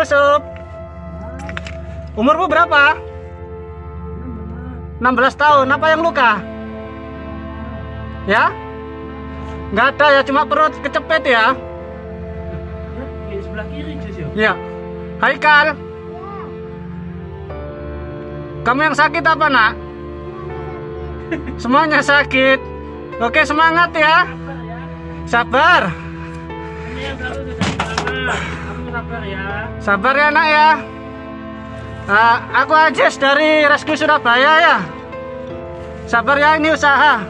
Yusuf. Umurmu berapa? 16 tahun. Apa yang luka? Ya? Nggak ada ya, cuma perut kecepet ya? Di sebelah kiri, Jus. Ya. Haikal. Kamu yang sakit apa, Nak? Semuanya sakit. Oke, semangat ya. Sabar. Ini yang satu sudah selamat. Kamu sabar ya. Sabar ya, Nak ya. Aku Ajis dari Rescue Surabaya ya. Sabar ya, ini usaha.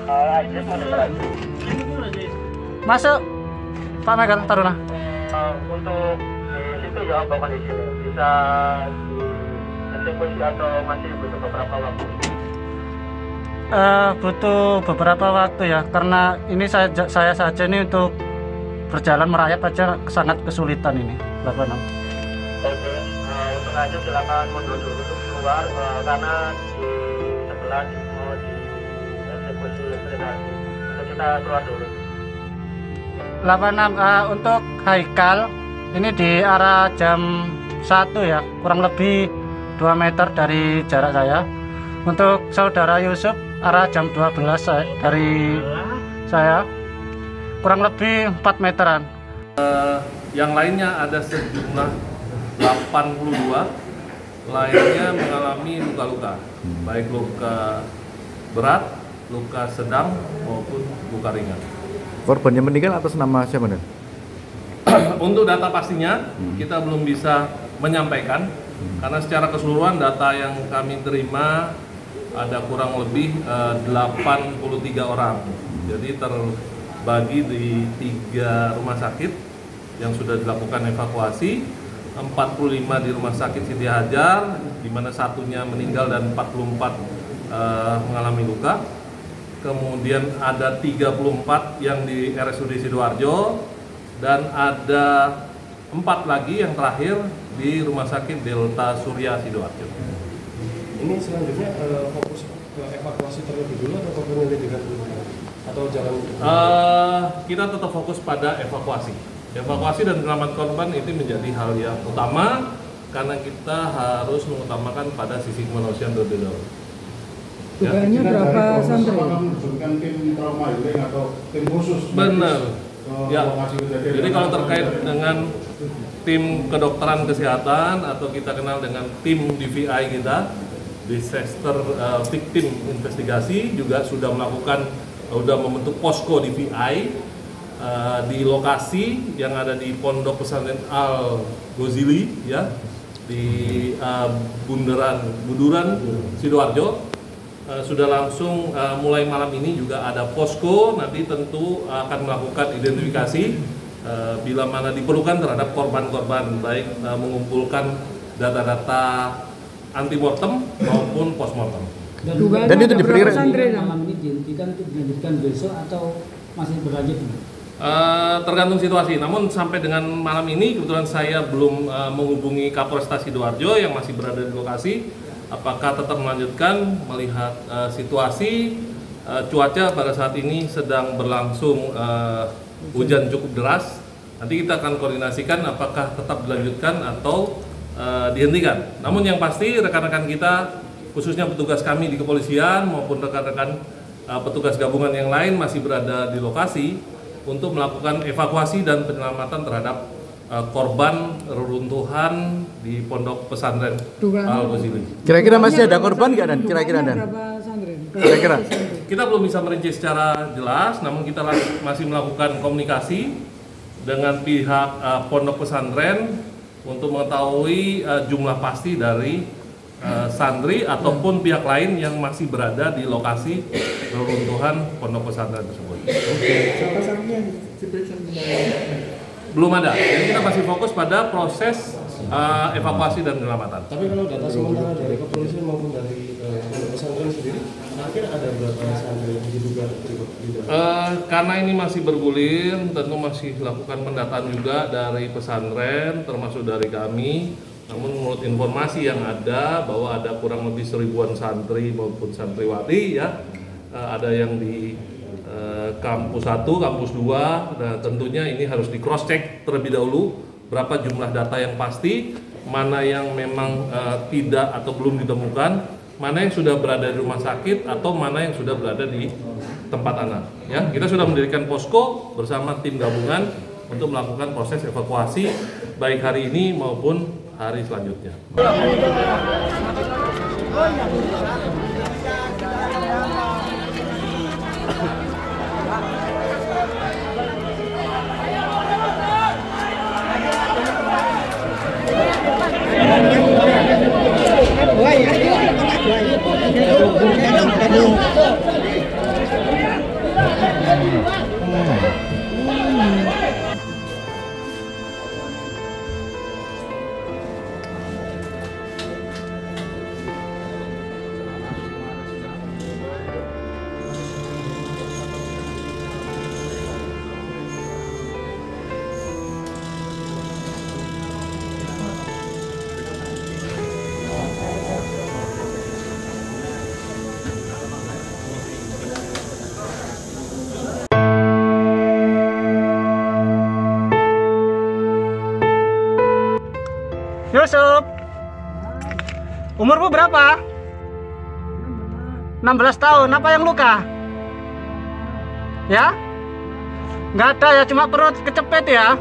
Masuk. Pak Megal, taruhlah. Untuk di situ ya apa kondisinya? Bisa dieksekusi atau masih butuh beberapa waktu? Butuh beberapa waktu ya, karena ini saya saja ini untuk berjalan merayap aja sangat kesulitan ini, Bapak. Oke, untuk aja silakan mundur dulu keluar karena di sebelah mau dieksekusi sedekati. Untuk kita keluar dulu. 86 untuk Haikal ini di arah jam 1 ya, kurang lebih 2 meter dari jarak saya. Untuk saudara Yusuf arah jam 12 dari saya, kurang lebih 4 meteran. Yang lainnya ada sejumlah 82 lainnya mengalami luka-luka, baik luka berat, luka sedang maupun luka ringan. Korban yang meninggal atas nama siapa nih? Untuk data pastinya kita belum bisa menyampaikan karena secara keseluruhan data yang kami terima ada kurang lebih 83 orang. Jadi terbagi di 3 rumah sakit yang sudah dilakukan evakuasi, 45 di rumah sakit Siti Hajar, di mana satunya meninggal dan 44 mengalami luka. Kemudian ada 34 yang di RSUD Sidoarjo dan ada 4 lagi yang terakhir di Rumah Sakit Delta Surya Sidoarjo. Ini selanjutnya fokus ke evakuasi terlebih dulu atau penyelidikan dulu atau jalan? Kita tetap fokus pada evakuasi. Evakuasi dan selamat korban itu menjadi hal yang utama karena kita harus mengutamakan pada sisi kemanusiaan terlebih dahulu. Dugaannya berapa santri? Menunjukkan tim trauma healing atau tim khusus. Benar. Ya. Jadi kalau terkait dengan tim kedokteran kesehatan atau kita kenal dengan tim DVI kita, Disaster Victim Investigasi juga sudah membentuk posko DVI di lokasi yang ada di Pondok Pesantren Al Ghazali ya di Buduran Sidoarjo. Sudah langsung mulai malam ini juga ada posko, nanti tentu akan melakukan identifikasi bila mana diperlukan terhadap korban-korban, baik mengumpulkan data-data antemortem maupun postmortem. Dan itu diberi malam ini dihentikan untuk dilanjutkan besok atau masih berlanjut? Tergantung situasi, namun sampai dengan malam ini kebetulan saya belum menghubungi Kapolresta Sidoarjo yang masih berada di lokasi. Apakah tetap melanjutkan melihat situasi cuaca pada saat ini sedang berlangsung hujan cukup deras. Nanti kita akan koordinasikan apakah tetap dilanjutkan atau dihentikan. Namun yang pasti rekan-rekan kita khususnya petugas kami di kepolisian maupun rekan-rekan petugas gabungan yang lain masih berada di lokasi untuk melakukan evakuasi dan penyelamatan terhadap korban reruntuhan di Pondok Pesantren Al Ghazali. Kira-kira masih ada korban nggak dan kira-kira dan? Kira-kira? Kita belum bisa merinci secara jelas, namun kita masih melakukan komunikasi dengan pihak Pondok Pesantren untuk mengetahui jumlah pasti dari santri ataupun pihak lain yang masih berada di lokasi reruntuhan Pondok Pesantren tersebut. Siapa saja yang diperiksa? Belum ada, jadi kita masih fokus pada proses evakuasi dan penyelamatan. Tapi kalau data sementara dari kepolisian maupun dari pesantren sendiri, akhirnya ada berapa santri yang diduga terlibat? Karena ini masih bergulir, tentu masih lakukan pendataan juga dari pesantren, termasuk dari kami. Namun menurut informasi yang ada bahwa ada kurang lebih 1000-an santri maupun santriwati ya, ada yang di kampus 1, kampus 2, nah tentunya ini harus di cross check terlebih dahulu berapa jumlah data yang pasti mana yang memang tidak atau belum ditemukan, mana yang sudah berada di rumah sakit atau mana yang sudah berada di tempat anak. Ya, kita sudah mendirikan posko bersama tim gabungan untuk melakukan proses evakuasi baik hari ini maupun hari selanjutnya. Yusuf, umurmu berapa? 16 tahun. Apa yang luka? Ya? Nggak ada ya, cuma perut kecepet ya?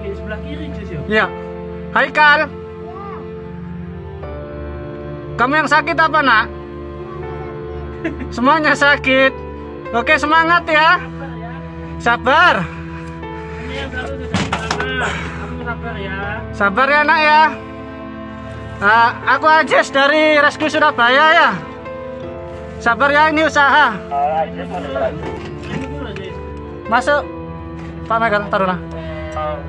Di sebelah kiri, Jus. Ya. Haikal, kamu yang sakit apa nak? Semuanya sakit. Oke, semangat ya. Sabar. Ini yang satu sudah lama. Kamu sabar ya. Sabar ya nak ya. Aku Ajis dari Rescue Surabaya ya. Sabar ya, ini usaha. Ini dulu, Jus. Masuk Pak Megal, taruhlah.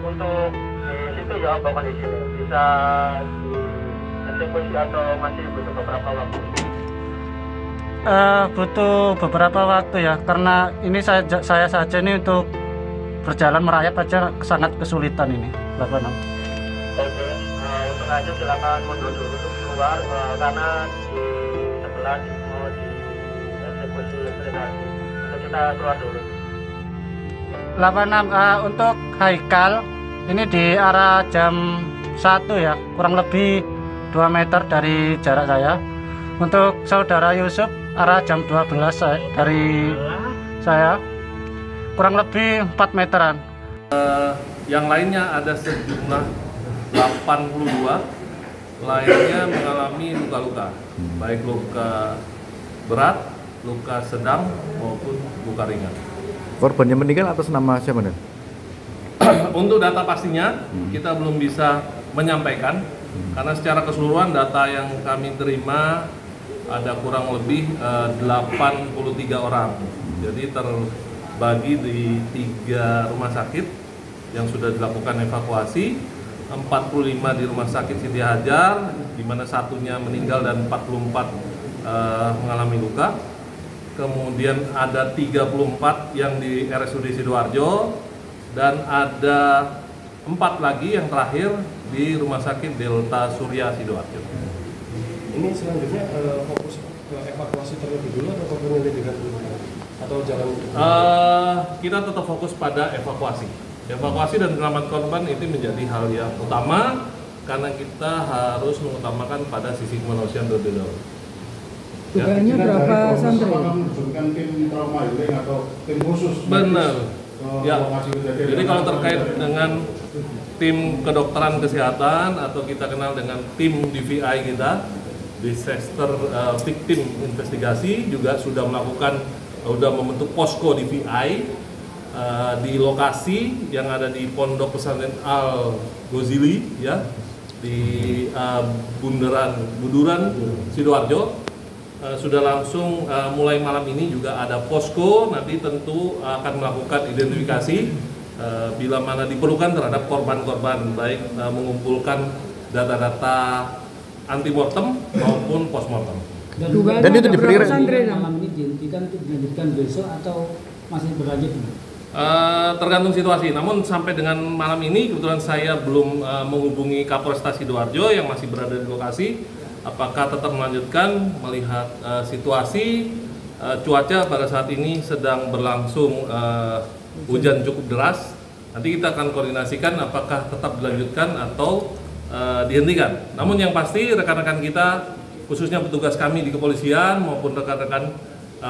Untuk di situ ya apa kondisinya? Bisa dieksekusi atau masih butuh beberapa waktu? Butuh beberapa waktu ya, karena ini saya saja ini untuk berjalan merayap aja sangat kesulitan ini. Bapak Nam. Oke, untuk aja silakan mundur dulu keluar karena di sebelah mau dieksekusi legasi. Untuk kita keluar dulu. 86 untuk Haikal ini di arah jam 1 ya, kurang lebih 2 meter dari jarak saya. Untuk saudara Yusuf arah jam 12 dari saya, kurang lebih 4 meteran. Yang lainnya ada sejumlah 82 lainnya mengalami luka-luka, baik luka berat, luka sedang maupun luka ringan. Korban yang meninggal atas nama siapa nih? Untuk data pastinya kita belum bisa menyampaikan karena secara keseluruhan data yang kami terima ada kurang lebih 83 orang. Jadi terbagi di 3 rumah sakit yang sudah dilakukan evakuasi, 45 di rumah sakit Siti Hajar, di mana satunya meninggal dan 44 mengalami luka. Kemudian ada 34 yang di RSUD Sidoarjo dan ada 4 lagi yang terakhir di Rumah Sakit Delta Surya Sidoarjo. Ini selanjutnya fokus ke evakuasi terlebih dulu atau penyelidikan dulu? Atau jalan? Kita tetap fokus pada evakuasi. Evakuasi dan selamat korban itu menjadi hal yang utama karena kita harus mengutamakan pada sisi kemanusiaan terlebih dahulu. Dugaannya berapa santri? Apakah menunjukkan tim trauma healing atau tim khusus? Benar. Ya. Lokasi kejadian? Jadi kalau terkait dengan tim kedokteran kesehatan atau kita kenal dengan tim DVI kita, Disaster Victim Investigasi, juga sudah membentuk posko DVI di lokasi yang ada di Pondok Pesantren Al Ghazali ya, di Buduran Sidoarjo. Sudah langsung mulai malam ini juga ada posko, nanti tentu akan melakukan identifikasi bila mana diperlukan terhadap korban-korban, baik mengumpulkan data-data antemortem maupun postmortem. Dan itu diperkirakan malam ini dihentikan untuk dilanjutkan besok atau masih berlanjut? Tergantung situasi. Namun sampai dengan malam ini kebetulan saya belum menghubungi Kapolresta Sidoarjo yang masih berada di lokasi. Apakah tetap melanjutkan melihat situasi cuaca pada saat ini sedang berlangsung hujan cukup deras. Nanti kita akan koordinasikan apakah tetap dilanjutkan atau dihentikan. Namun yang pasti rekan-rekan kita, khususnya petugas kami di kepolisian maupun rekan-rekan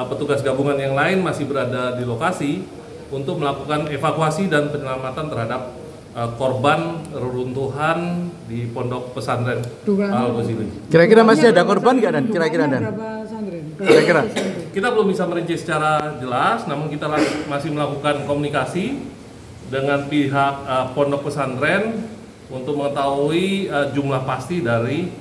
petugas gabungan yang lain masih berada di lokasi untuk melakukan evakuasi dan penyelamatan terhadap korban reruntuhan di Pondok Pesantren Al-Ghazali. Kira-kira masih ada korban nggak Dan? Kira-kira Dan? Kira-kira? Kita belum bisa merinci secara jelas, namun kita masih melakukan komunikasi dengan pihak Pondok Pesantren untuk mengetahui jumlah pasti dari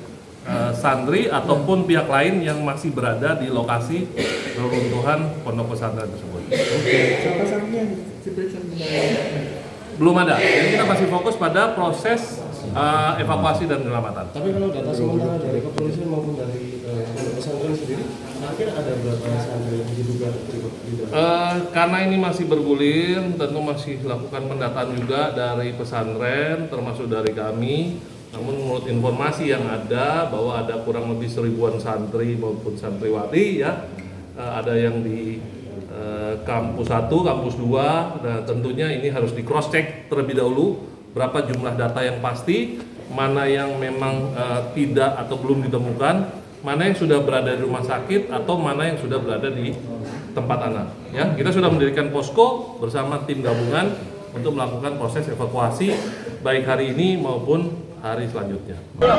santri ataupun pihak lain yang masih berada di lokasi reruntuhan Pondok Pesantren tersebut. Belum ada, jadi kita masih fokus pada proses evakuasi dan penyelamatan. Tapi kalau data sementara dari kepolisian maupun dari Pondok Pesantren sendiri, akhirnya ada berapa santri yang diduga terlibat di dalam? Karena ini masih bergulir, tentu masih lakukan pendataan juga dari pesantren, termasuk dari kami. Namun menurut informasi yang ada bahwa ada kurang lebih 1000-an santri maupun santriwati ya, ada yang di kampus 1, kampus 2. Nah, tentunya ini harus di cross check terlebih dahulu berapa jumlah data yang pasti, mana yang memang tidak atau belum ditemukan, mana yang sudah berada di rumah sakit atau mana yang sudah berada di tempat anak. Ya, kita sudah mendirikan posko bersama tim gabungan untuk melakukan proses evakuasi baik hari ini maupun hari selanjutnya. Wah,